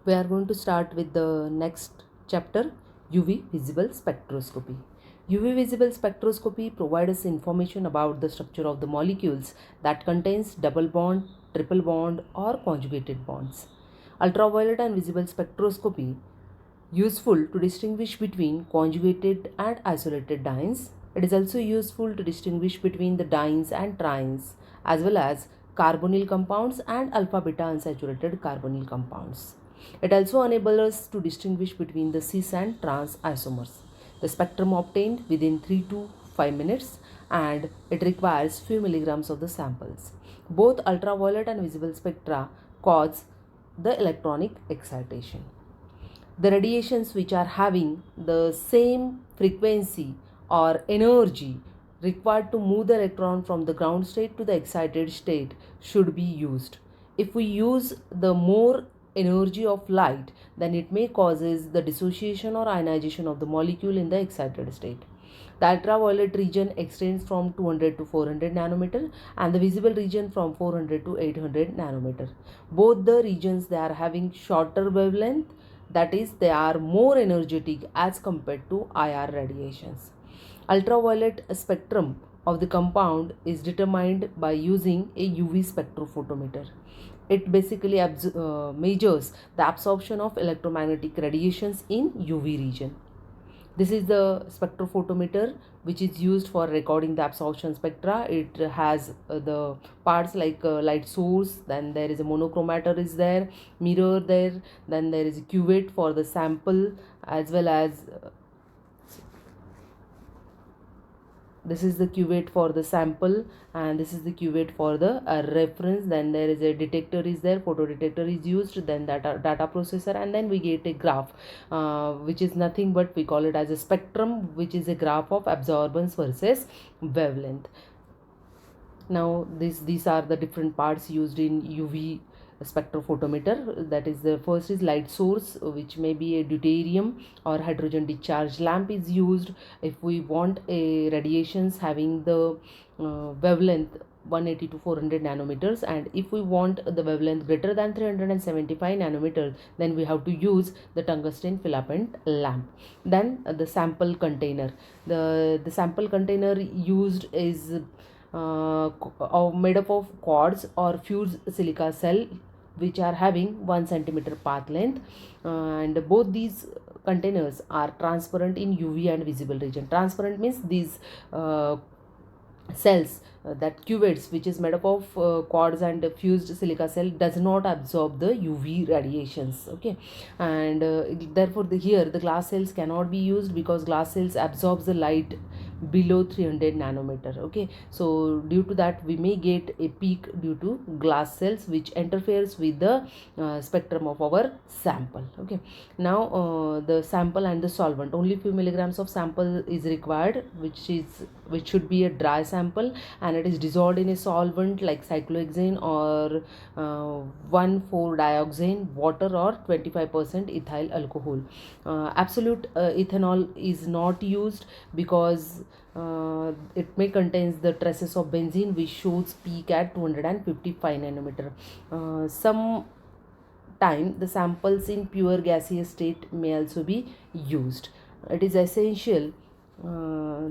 We are going to start with the next chapter, UV visible spectroscopy. UV visible spectroscopy provides us information about the structure of the molecules that contains double bond, triple bond or conjugated bonds. Ultraviolet and visible spectroscopy useful to distinguish between conjugated and isolated dienes. It is also useful to distinguish between the dienes and trienes as well as carbonyl compounds and alpha beta unsaturated carbonyl compounds. It also enables us to distinguish between the cis and trans isomers. The spectrum obtained within 3 to 5 minutes and it requires few milligrams of the samples. Both ultraviolet and visible spectra cause the electronic excitation. The radiations which are having the same frequency or energy required to move the electron from the ground state to the excited state should be used. If we use the more energy of light, then it may causes the dissociation or ionization of the molecule in the excited state. The ultraviolet region extends from 200 to 400 nanometer and the visible region from 400 to 800 nanometer. Both the regions, they are having shorter wavelength, that is they are more energetic as compared to IR radiations. Ultraviolet spectrum of the compound is determined by using a UV spectrophotometer. It basically measures the absorption of electromagnetic radiations in UV region. This is the spectrophotometer which is used for recording the absorption spectra. It has the parts like light source, then there is a monochromator is there, mirror there, then there is a cuvette for the sample as well as this is the cuvette for the sample and this is the cuvette for the reference. Then there is a detector is there, photo detector is used, then data processor, and then we get a graph which is nothing but we call it as a spectrum, which is a graph of absorbance versus wavelength. Now these are the different parts used in UV spectrophotometer. That is, the first is light source, which may be a deuterium or hydrogen discharge lamp is used if we want a radiations having the wavelength 180 to 400 nanometers, and if we want the wavelength greater than 375 nanometers, then we have to use the tungsten filament lamp. Then the sample container, the sample container used is made up of quartz or fused silica cell which are having 1 centimeter path length, and both these containers are transparent in UV and visible region. Transparent means these cells, that cuvettes which is made up of quartz and fused silica cell does not absorb the UV radiations. Okay, and therefore here the glass cells cannot be used because glass cells absorbs the light below 300 nanometer. Okay, so due to that we may get a peak due to glass cells which interferes with the spectrum of our sample. Okay, now the sample and the solvent, only few milligrams of sample is required, which should be a dry sample, and it is dissolved in a solvent like cyclohexane or 1,4-dioxane water or 25% ethyl alcohol. Absolute ethanol is not used because it may contains the traces of benzene which shows peak at 255 nanometer. Some time the samples in pure gaseous state may also be used. It is essential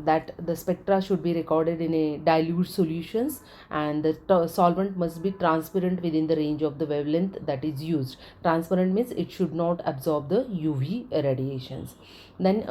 that the spectra should be recorded in a dilute solutions, and the solvent must be transparent within the range of the wavelength that is used. Transparent means it should not absorb the UV radiations. Then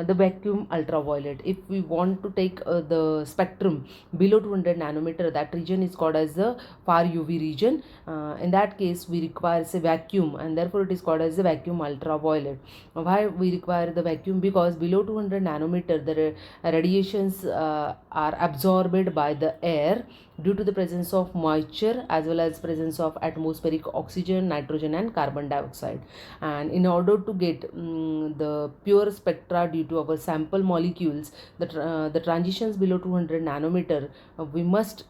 the vacuum ultraviolet, if we want to take the spectrum below 200 nanometer, that region is called as the far UV region. In that case we require a vacuum, and therefore it is called as the vacuum ultraviolet. Why we require the vacuum? Because below 200 nanometer the radiations are absorbed by the air due to the presence of moisture as well as presence of atmospheric oxygen, nitrogen and carbon dioxide. And in order to get the pure spectra due to our sample molecules, the transitions below 200 nanometer, we must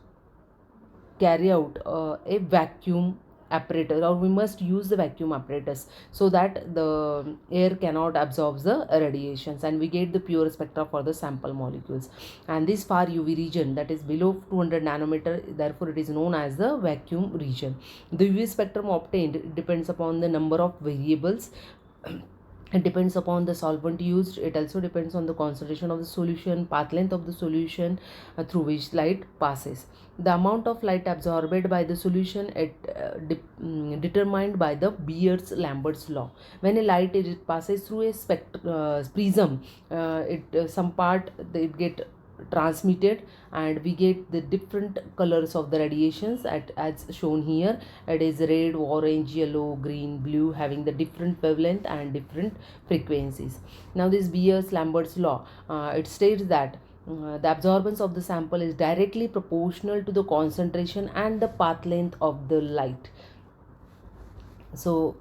carry out a vacuum apparatus, or we must use the vacuum apparatus, so that the air cannot absorb the radiations and we get the pure spectra for the sample molecules. And this far UV region, that is below 200 nanometer, therefore it is known as the vacuum region. The UV spectrum obtained depends upon the number of variables. It depends upon the solvent used. It also depends on the concentration of the solution, path length of the solution through which light passes. The amount of light absorbed by the solution determined by the Beers-Lambert's law. When a light passes through a prism, some part it get transmitted, and we get the different colors of the radiations as shown here. It is red, orange, yellow, green, blue, having the different wavelength and different frequencies. Now this Beers-Lambert's law, it states that the absorbance of the sample is directly proportional to the concentration and the path length of the light. So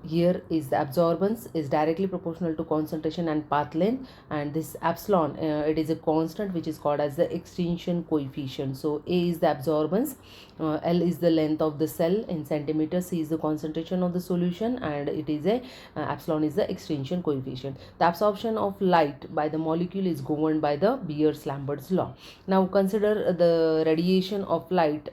here is the absorbance is directly proportional to concentration and path length, and this epsilon, it is a constant which is called as the extinction coefficient. So A is the absorbance, L is the length of the cell in centimeters, C is the concentration of the solution, and it is a epsilon is the extinction coefficient. The absorption of light by the molecule is governed by the Beers-Lambert's law. Now consider the radiation of light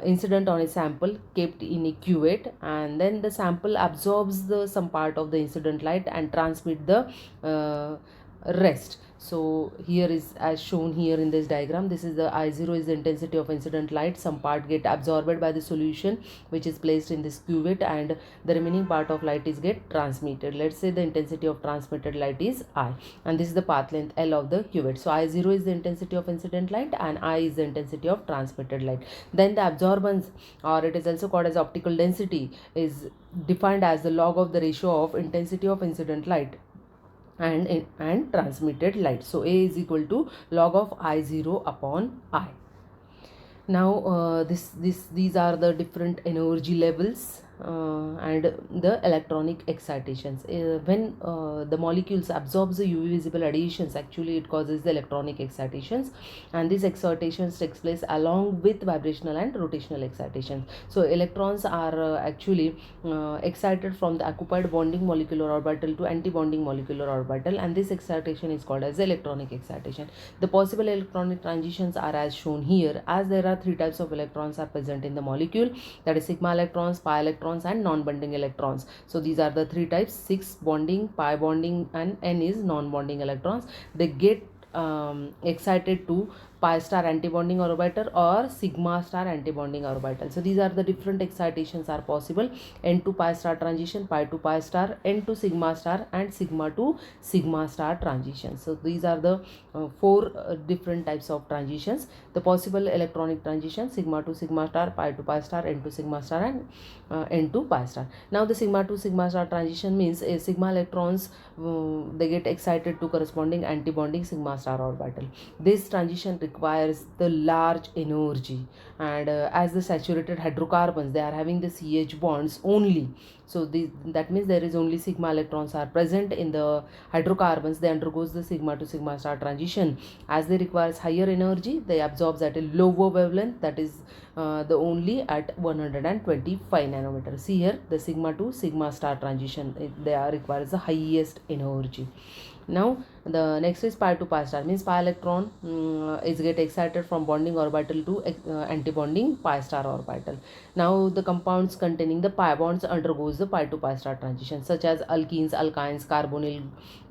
incident on a sample kept in a cuvette, and then the sample absorbs some part of the incident light and transmit the rest. So here is as shown here in this diagram. This is the I0 is the intensity of incident light. Some part get absorbed by the solution which is placed in this cuvette, and the remaining part of light is get transmitted. Let's say the intensity of transmitted light is I, and this is the path length L of the cuvette. So I0 is the intensity of incident light and I is the intensity of transmitted light. Then the absorbance, or it is also called as optical density, is defined as the log of the ratio of intensity of incident light and transmitted light. So A is equal to log of I0 upon I. Now these are the different energy levels and the electronic excitations. When the molecules absorbs the UV visible radiations, actually it causes the electronic excitations, and these excitations takes place along with vibrational and rotational excitations. So electrons are actually excited from the occupied bonding molecular orbital to anti-bonding molecular orbital, and this excitation is called as electronic excitation. The possible electronic transitions are as shown here, as there are three types of electrons are present in the molecule, that is sigma electrons, pi electrons, and non-bonding electrons. So these are the three types: 6 bonding, pi bonding, and n is non-bonding electrons. They get excited to pi star antibonding orbital or sigma star antibonding orbital. So these are the different excitations are possible: n to pi star transition, pi to pi star, n to sigma star, and sigma to sigma star transition. So these are the four different types of transitions. The possible electronic transition: sigma to sigma star, pi to pi star, n to sigma star, and n to pi star. Now the sigma to sigma star transition means sigma electrons they get excited to corresponding antibonding sigma star orbital. This transition requires the large energy, and as the saturated hydrocarbons, they are having the CH bonds only. So that means there is only sigma electrons are present in the hydrocarbons. They undergoes the sigma to sigma star transition. As they requires higher energy, they absorbs at a lower wavelength, that is the only at 125 nanometers. See here, the sigma to sigma star transition, they are requires the highest energy. Now the next is pi to pi star, means pi electron is get excited from bonding orbital to anti-bonding pi star orbital. Now the compounds containing the pi bonds undergoes the pi to pi star transition, such as alkenes, alkynes, carbonyl,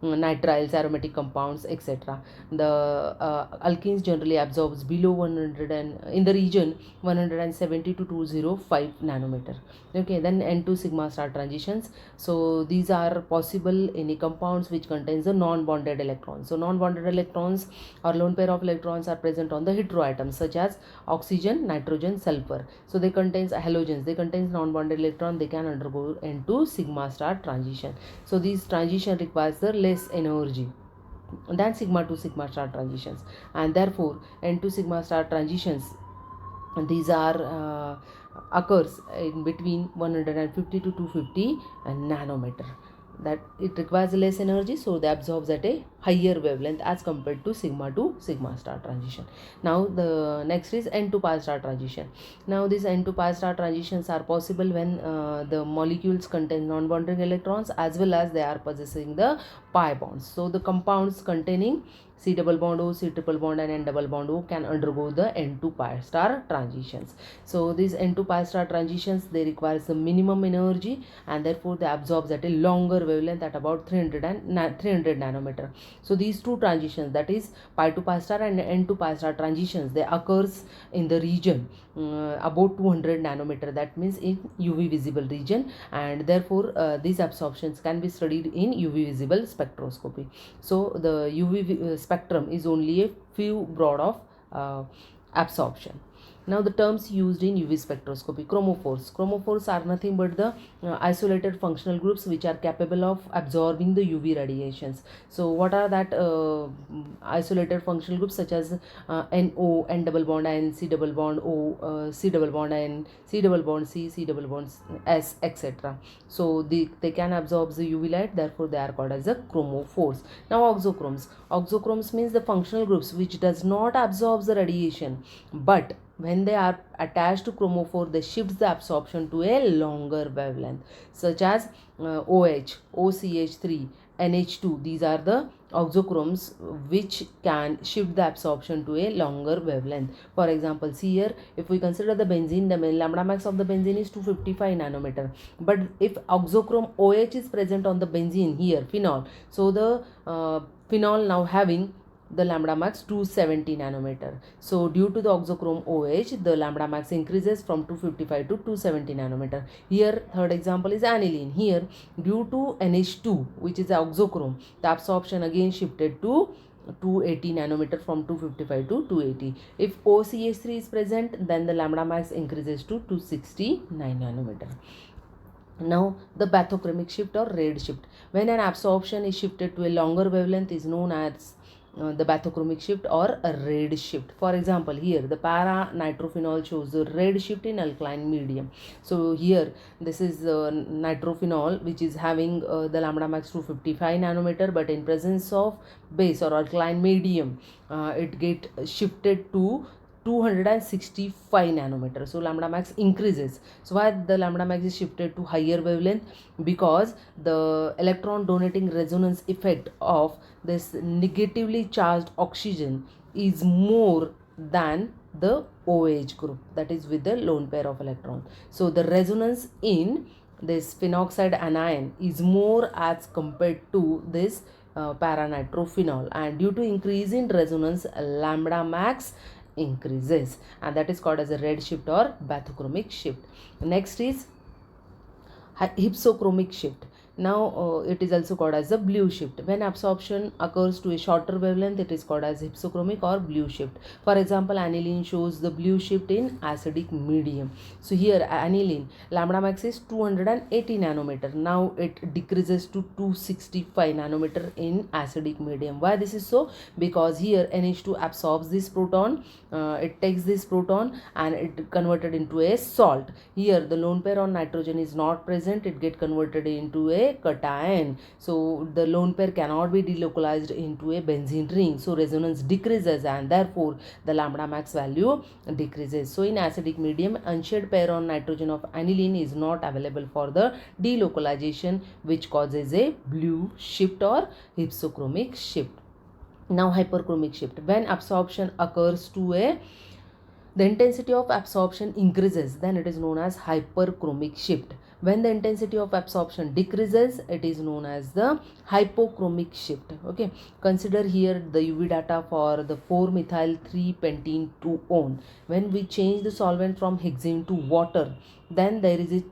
nitriles, aromatic compounds, etc. The alkenes generally absorbs below 100 and in the region 170 to 205 nanometer. Okay, then n to sigma star transitions. So these are possible in a compounds which contains the non-bonded electrons. So non-bonded electrons or lone pair of electrons are present on the heteroatoms, such as oxygen, nitrogen, sulfur. So they contains halogens, they contains non-bonded electron, they can undergo n to sigma star transition. So these transition requires the less energy than sigma to sigma star transitions, and therefore n to sigma star transitions, these are occurs in between 150 to 250 nanometer. That it requires less energy, so they absorbs at a higher wavelength as compared to sigma to sigma star transition. Now the next is n to pi star transition. Now these n to pi star transitions are possible when the molecules contain non-bonding electrons as well as they are possessing the pi bonds. So the compounds containing C double bond O, C triple bond and N double bond O can undergo the N to pi star transitions. So these N to pi star transitions, they require the minimum energy and therefore they absorb at a longer wavelength at about 300 nanometer. So these two transitions, that is pi to pi star and N to pi star transitions, they occurs in the region about 200 nanometer, that means in UV visible region, and therefore these absorptions can be studied in UV visible spectroscopy. So the UV spectrum is only a few broad of absorption. Now the terms used in UV spectroscopy: chromophores. Chromophores are nothing but the isolated functional groups which are capable of absorbing the UV radiations. So what are that isolated functional groups, such as NO, N double bond N, C double bond O, C double bond N, C double bond C, C double bond S, etc. So they can absorb the UV light, therefore they are called as the chromophores. Now auxochromes. Auxochromes means the functional groups which does not absorb the radiation, but when they are attached to chromophore, they shift the absorption to a longer wavelength, such as OH, OCH3, NH2. These are the auxochromes which can shift the absorption to a longer wavelength. For example, see here, if we consider the benzene, the lambda max of the benzene is 255 nanometer. But if auxochrome OH is present on the benzene here, phenol, so the phenol now having the lambda max 270 nanometer. So due to the auxochrome OH, the lambda max increases from 255 to 270 nanometer. Here third example is aniline. Here due to NH2, which is auxochrome, the absorption again shifted to 280 nanometer from 255 to 280. If OCH3 is present, then the lambda max increases to 269 nanometer. Now the bathochromic shift or red shift. When an absorption is shifted to a longer wavelength is known as the bathochromic shift or a red shift. For example, here the para nitrophenol shows the red shift in alkaline medium. So here this is nitrophenol which is having the lambda max 255 nanometer, but in presence of base or alkaline medium it get shifted to 265 nanometer. So lambda max increases. So why the lambda max is shifted to higher wavelength? Because the electron donating resonance effect of this negatively charged oxygen is more than the OH group, that is with the lone pair of electrons. So the resonance in this phenoxide anion is more as compared to this paranitrophenol, and due to increase in resonance, lambda max increases, and that is called as a red shift or bathochromic shift. Next is hypsochromic shift. Now it is also called as a blue shift. When absorption occurs to a shorter wavelength, it is called as hypsochromic or blue shift. For example, aniline shows the blue shift in acidic medium. So here aniline lambda max is 280 nanometer. Now it decreases to 265 nanometer in acidic medium. Why this is so? Because here NH2 absorbs this proton, it takes this proton and it converted into a salt. Here the lone pair on nitrogen is not present, it get converted into a cation. So the lone pair cannot be delocalized into a benzene ring, so resonance decreases and therefore the lambda max value decreases. So in acidic medium, unshared pair on nitrogen of aniline is not available for the delocalization, which causes a blue shift or hypsochromic shift. Now hyperchromic shift. When absorption occurs to a the intensity of absorption increases, then it is known as hyperchromic shift. When the intensity of absorption decreases, it is known as the hypochromic shift. Okay, consider here the UV data for the 4-methyl 3-pentene 2-one. When we change the solvent from hexane to water, then there is a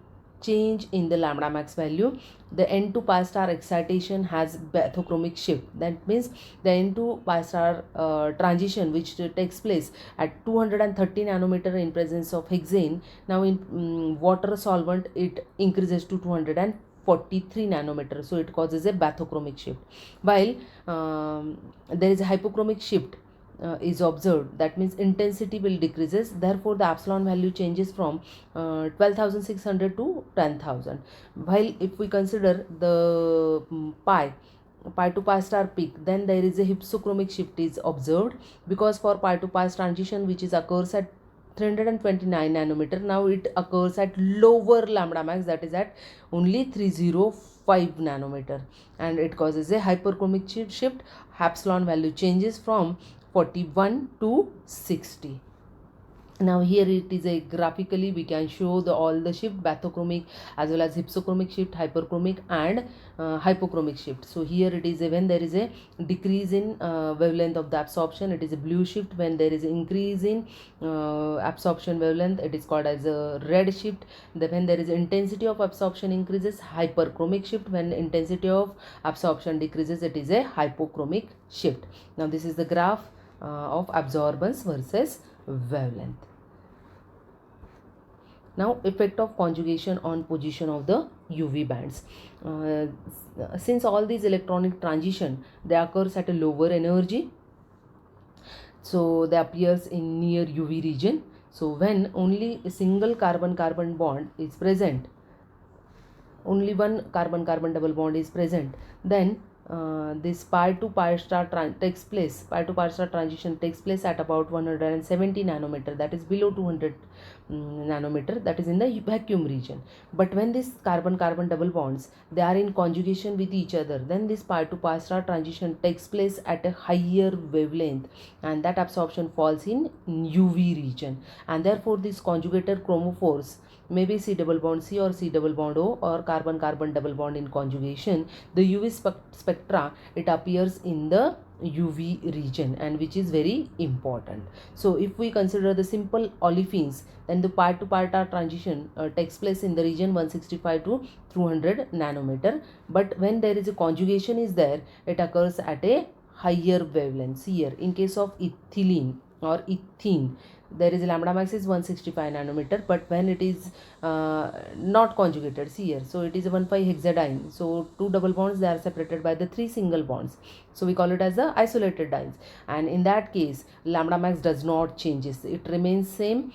change in the lambda max value. The N to pi star excitation has bathochromic shift. That means the N to pi star transition which takes place at 230 nanometer in presence of hexane. Now in water solvent it increases to 243 nanometer. So it causes a bathochromic shift. While there is a hypochromic shift is observed, that means intensity will decreases, therefore the epsilon value changes from 12,600 to 10,000. While if we consider the pi pi to pi star peak, then there is a hypsochromic shift is observed, because for pi to pi transition which is occurs at 329 nanometer, now it occurs at lower lambda max, that is at only 305 nanometer, and it causes a hyperchromic shift. Epsilon value changes from 41 to 60. Now here it is a graphically we can show the all the shift, bathochromic as well as hypsochromic shift, hyperchromic and hypochromic shift. So here it is a, when there is a decrease in wavelength of the absorption, it is a blue shift. When there is an increase in absorption wavelength, it is called as a red shift. When there is intensity of absorption increases, hyperchromic shift. When intensity of absorption decreases, it is a hypochromic shift. Now this is the graph of absorbance versus wavelength. Now effect of conjugation on position of the UV bands. Since all these electronic transition they occurs at a lower energy, so they appears in near UV region. So when only a single carbon-carbon bond is present, only one carbon-carbon double bond is present, then this pi to pi star takes place, pi to pi star transition takes place at about 170 nanometer, that is below 200 nanometer, that is in the vacuum region. But when this carbon-carbon double bonds they are in conjugation with each other, then this pi to pi star transition takes place at a higher wavelength, and that absorption falls in UV region, and therefore this conjugated chromophores, maybe C double bond C or C double bond O or carbon-carbon double bond in conjugation, the UV spectra, it appears in the UV region, and which is very important. So if we consider the simple olefins, then the pi to pi transition takes place in the region 165 to 200 nanometer, but when there is a conjugation is there, it occurs at a higher wavelength. Here in case of ethylene or ethene, there is lambda max is 165 nanometer, but when it is not conjugated, see here, so it is a 1,5 hexadiene, so two double bonds they are separated by the three single bonds, so we call it as the isolated dienes, and in that case lambda max does not changes, it remains same,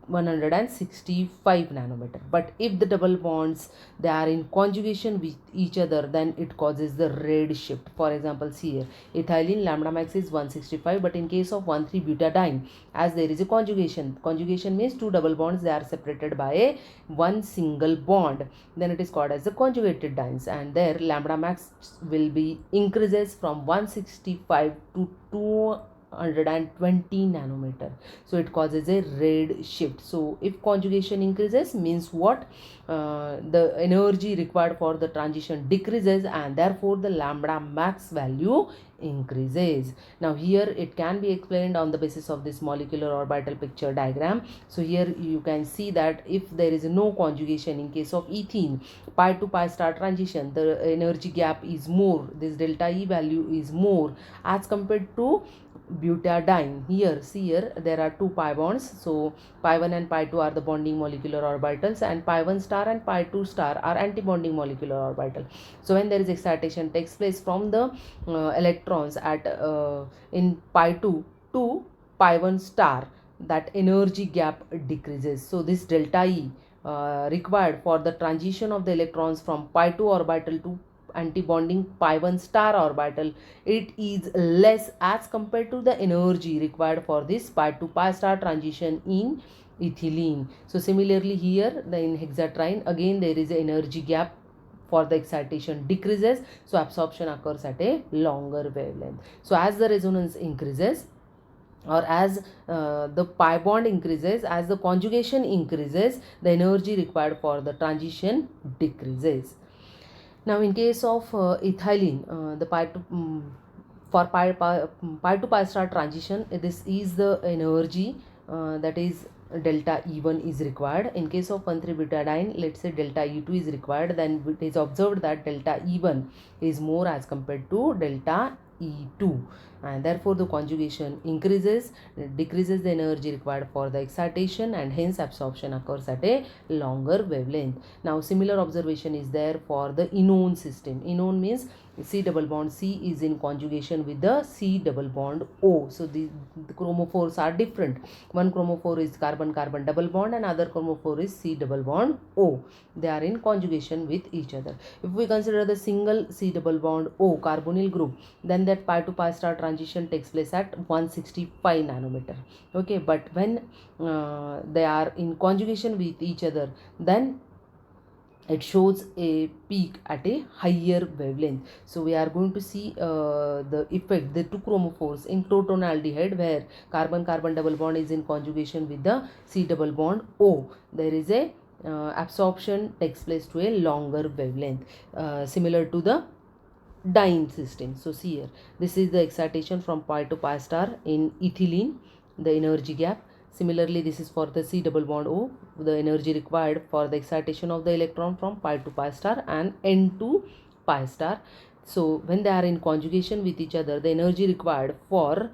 165 nanometer. But if the double bonds they are in conjugation with each other, then it causes the red shift. For example, see here, ethylene lambda max is 165, but in case of 1,3-butadiene, as there is a conjugation means two double bonds they are separated by a one single bond, then it is called as the conjugated dienes, and there lambda max will be increases from 165 to 220 nanometer, so it causes a red shift. So if conjugation increases means what, the energy required for the transition decreases, and therefore the lambda max value increases. Now here it can be explained on the basis of this molecular orbital picture diagram. So here you can see that if there is no conjugation, in case of ethene, pi to pi star transition, the energy gap is more, this delta E value is more as compared to butadiene. Here, see here, there are two pi bonds, so pi 1 and pi 2 are the bonding molecular orbitals, and pi 1 star and pi 2 star are anti-bonding molecular orbital. So when there is excitation takes place from the electrons at in pi 2 to pi 1 star, that energy gap decreases. So this delta E required for the transition of the electrons from pi 2 orbital to anti-bonding pi 1 star orbital, it is less as compared to the energy required for this pi to pi star transition in ethylene. So similarly here, the in hexatriene again there is an energy gap for the excitation decreases, so absorption occurs at a longer wavelength. So as the resonance increases, or as the pi bond increases, as the conjugation increases, the energy required for the transition decreases. Now in case of ethylene, the pi to for pi to pi star transition, this is the energy that is delta E1 is required. In case of 1,3-butadiene, let's say delta E2 is required, then it is observed that delta E1 is more as compared to delta E2. and therefore the conjugation increases, decreases the energy required for the excitation, and hence absorption occurs at a longer wavelength. Now similar observation is there for the enone system. Enone means C double bond C is in conjugation with the C double bond O. So the chromophores are different. One chromophore is carbon-carbon double bond and other chromophore is C double bond O. They are in conjugation with each other. If we consider the single C double bond O carbonyl group, then that pi to pi star transition takes place at 165 nanometer. Okay, but when they are in conjugation with each other, then it shows a peak at a higher wavelength. So we are going to see the effect, the two chromophores in protonaldehyde, where carbon carbon double bond is in conjugation with the C double bond O. There is a absorption takes place to a longer wavelength, similar to the diene system. So see here, this is the excitation from pi to pi star in ethylene, the energy gap. Similarly, this is for the C double bond O, the energy required for the excitation of the electron from pi to pi star and N to pi star. So when they are in conjugation with each other, the energy required for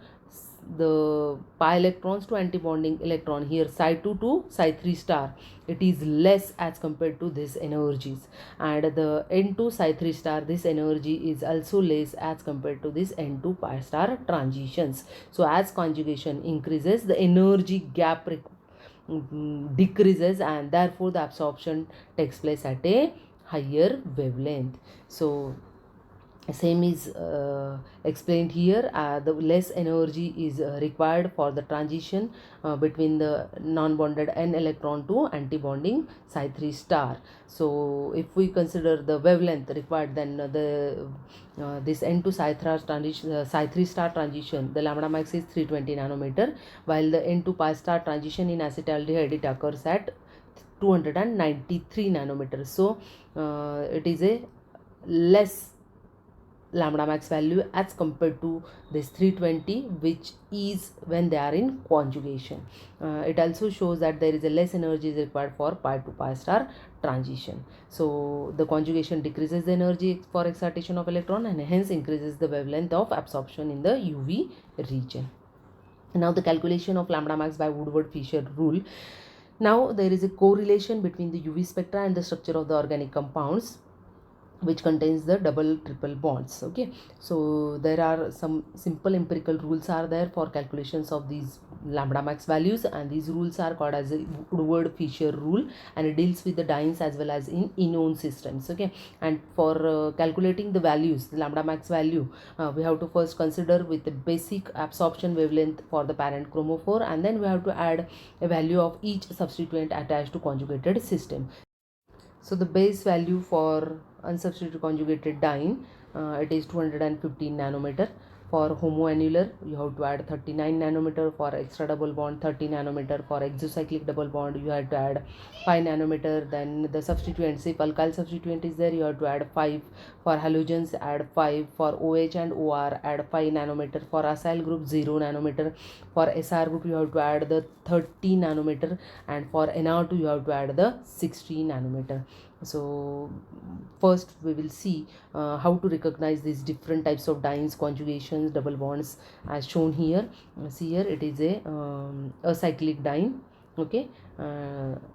the pi electrons to antibonding electron, here psi 2 to psi 3 star, it is less as compared to these energies, and the N2 psi 3 star, this energy is also less as compared to this N2 pi star transitions. So as conjugation increases, the energy gap decreases, and therefore the absorption takes place at a higher wavelength. So same is explained here. The less energy is required for the transition between the non-bonded n electron to antibonding psi 3 star. So if we consider the wavelength required, then the this n to psi 3 star transition, the lambda max is 320 nanometer, while the n to pi star transition in acetaldehyde, it occurs at 293 nanometers. So it is a less lambda max value as compared to this 320, which is when they are in conjugation. It also shows that there is a less energy is required for pi to pi star transition. So the conjugation decreases the energy for excitation of electron and hence increases the wavelength of absorption in the UV region. Now the calculation of lambda max by Woodward-Fisher rule. Now there is a correlation between the UV spectra and the structure of the organic compounds which contains the double triple bonds. Okay, so there are some simple empirical rules are there for calculations of these lambda max values, and these rules are called as a Woodward-Fisher rule, and it deals with the dienes as well as in enone systems. Okay, and for calculating the values, the lambda max value, we have to first consider with the basic absorption wavelength for the parent chromophore, and then we have to add a value of each substituent attached to conjugated system. So the base value for unsubstituted conjugated diene, it is 215 nanometer. For homoannular, you have to add 39 nanometer. For extra double bond, 30 nanometer. For exocyclic double bond, you have to add 5 nanometer. Then the substituents, if alkyl substituent is there, you have to add 5. For halogens, add 5. For OH and OR, add 5 nanometer. For acyl group, 0 nanometer. For SR group, you have to add the 30 nanometer, and for NR2, you have to add the 60 nanometer. So first we will see how to recognize these different types of dienes, conjugations, double bonds as shown here. See here, it is a acyclic diene. Okay,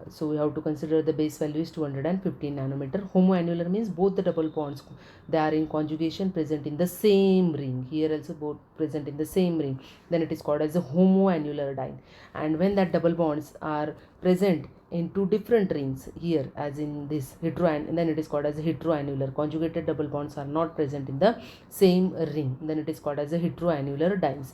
so we have to consider the base value is 215 nanometer. Homoannular means both the double bonds, they are in conjugation present in the same ring. Here also both present in the same ring, then it is called as a homoannular diene. And when that double bonds are present in two different rings, here as in this and then it is called as a heteroannular. Conjugated double bonds are not present in the same ring, then it is called as a heteroannular dienes.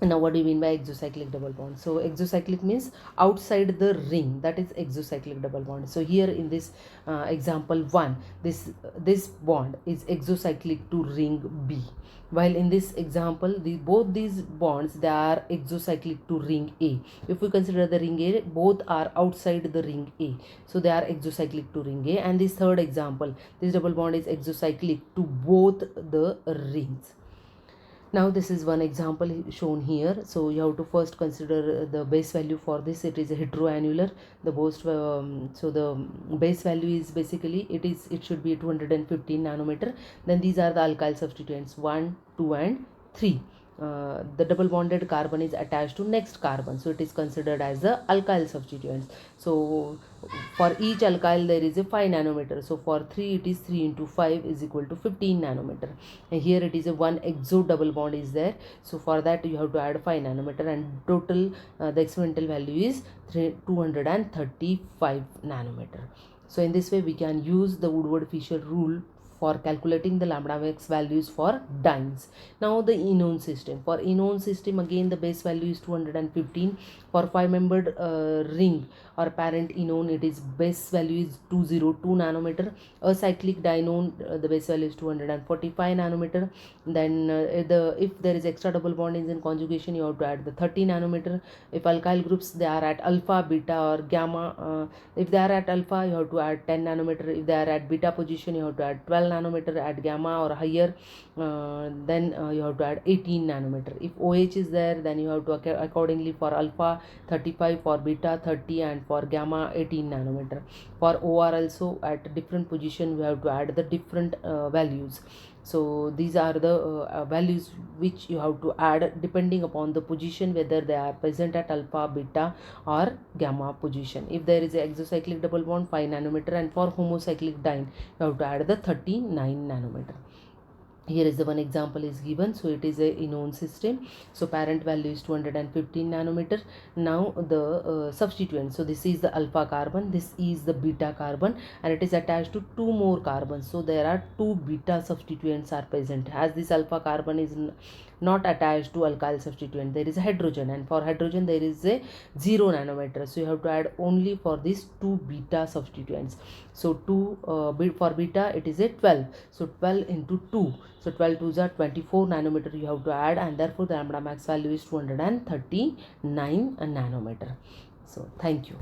Now what do you mean by exocyclic double bond? So exocyclic means outside the ring, that is exocyclic double bond. So here in this example 1, this bond is exocyclic to ring B, while in this example both these bonds, they are exocyclic to ring A. If we consider the ring A, both are outside the ring A, so they are exocyclic to ring A. And this third example, this double bond is exocyclic to both the rings. Now this is one example shown here. So you have to first consider the base value for this. It is a heteroannular. The most so the base value is basically it should be 215 nanometer. Then these are the alkyl substituents 1, 2 and 3. the double bonded carbon is attached to next carbon, so it is considered as the alkyl substituents. So for each alkyl there is a 5 nanometer, so for 3 it is 3 into 5 is equal to 15 nanometer, and here it is a 1 exo double bond is there, so for that you have to add 5 nanometer, and total the experimental value is 235 nanometer. So in this way we can use the Woodward-Fisher rule for calculating the lambda max values for dynes. Now the enone system. For enone system, again the base value is 215. For 5-membered ring or parent enone, it is base value is 202 nanometer. Acyclic dienone, the base value is 245 nanometer. Then if there is extra double bond in conjugation, you have to add the 30 nanometer. If alkyl groups they are at alpha, beta or gamma, if they are at alpha you have to add 10 nanometer. If they are at beta position you have to add 12 nanometer. At gamma or higher then you have to add 18 nanometer. If OH is there, then you have to accordingly for alpha 35, for beta 30, and for gamma 18 nanometer. For OR also at different position we have to add the different values. So these are the values which you have to add depending upon the position, whether they are present at alpha, beta or gamma position. If there is a exocyclic double bond, 5 nanometer, and for homocyclic diene you have to add the 39 nanometer. Here is the one example is given. So it is a enone system. So parent value is 215 nanometer. Now the substituent. So this is the alpha carbon, this is the beta carbon, and it is attached to 2 more carbons. So there are 2 beta substituents are present. As this alpha carbon is not attached to alkyl substituent, there is a hydrogen, and for hydrogen there is a 0 nanometer. So you have to add only for these 2 beta substituents. So 2 for beta it is a 12. So 12 into 2. So 12 2s are 24 nanometer you have to add, and therefore the lambda max value is 239 nanometer. So thank you.